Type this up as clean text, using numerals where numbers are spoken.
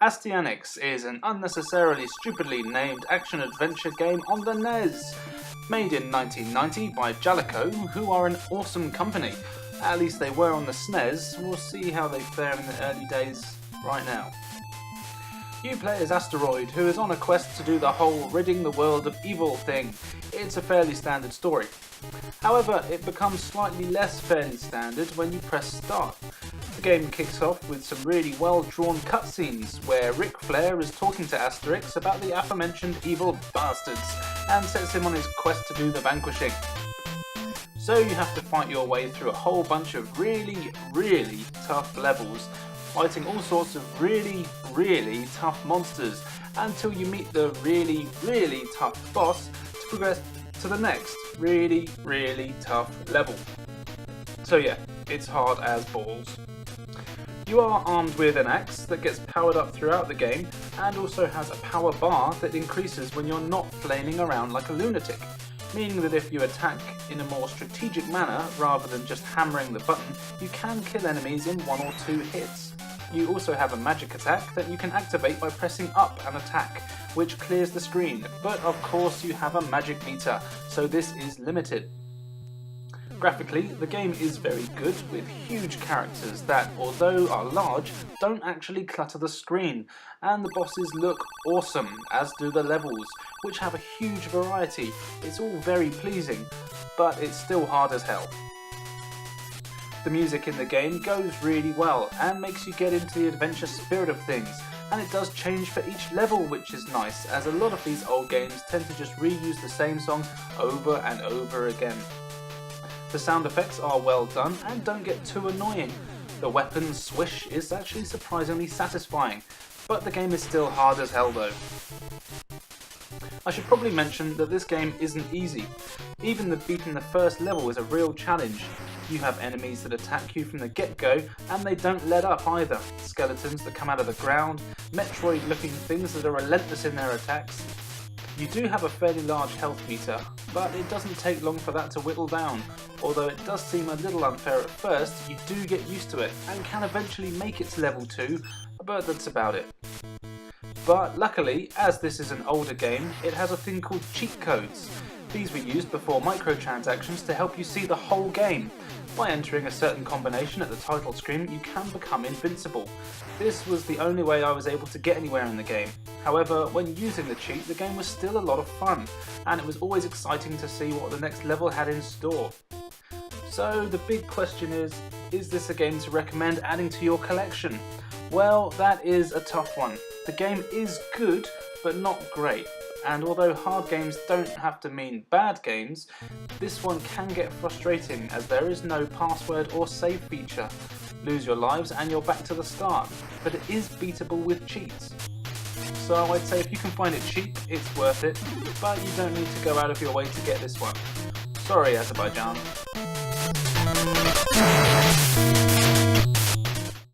Astyanax is an unnecessarily stupidly named action-adventure game on the NES. Made in 1990 by Jalico, who are an awesome company. At least they were on the SNES. We'll see how they fare in the early days right now. You play as Asteroid, who is on a quest to do the whole ridding the world of evil thing. It's a fairly standard story. However, it becomes slightly less fairly standard when you press start. The game kicks off with some really well-drawn cutscenes where Ric Flair is talking to Asterix about the aforementioned evil bastards and sets him on his quest to do the vanquishing. So you have to fight your way through a whole bunch of really tough levels, fighting all sorts of really tough monsters until you meet the really tough boss to progress to the next really tough level. So yeah, it's hard as balls. You are armed with an axe that gets powered up throughout the game and also has a power bar that increases when you're not flailing around like a lunatic, meaning that if you attack in a more strategic manner rather than just hammering the button, you can kill enemies in 1 or 2 hits. You also have a magic attack that you can activate by pressing up an attack, which clears the screen, but of course you have a magic meter, so this is limited. Graphically, the game is very good, with huge characters that, although are large, don't actually clutter the screen, and the bosses look awesome, as do the levels, which have a huge variety. It's all very pleasing, but it's still hard as hell. The music in the game goes really well and makes you get into the adventure spirit of things, and it does change for each level, which is nice, as a lot of these old games tend to just reuse the same song over and over again. The sound effects are well done and don't get too annoying. The weapon swish is actually surprisingly satisfying, but the game is still hard as hell though. I should probably mention that this game isn't easy. Even beating the first level is a real challenge. You have enemies that attack you from the get-go, and they don't let up either. Skeletons that come out of the ground, Metroid-looking things that are relentless in their attacks. You do have a fairly large health meter, but it doesn't take long for that to whittle down. Although it does seem a little unfair at first, you do get used to it, and can eventually make it to level 2, but that's about it. But luckily, as this is an older game, it has a thing called cheat codes. These were used before microtransactions to help you see the whole game. By entering a certain combination at the title screen, you can become invincible. This was the only way I was able to get anywhere in the game. However, when using the cheat, the game was still a lot of fun, and it was always exciting to see what the next level had in store. So the big question is this a game to recommend adding to your collection? Well, that is a tough one. The game is good, but not great. And although hard games don't have to mean bad games, this one can get frustrating as there is no password or save feature. Lose your lives and you're back to the start, but it is beatable with cheats. So I'd say if you can find it cheap, it's worth it, but you don't need to go out of your way to get this one. Sorry, Azerbaijan.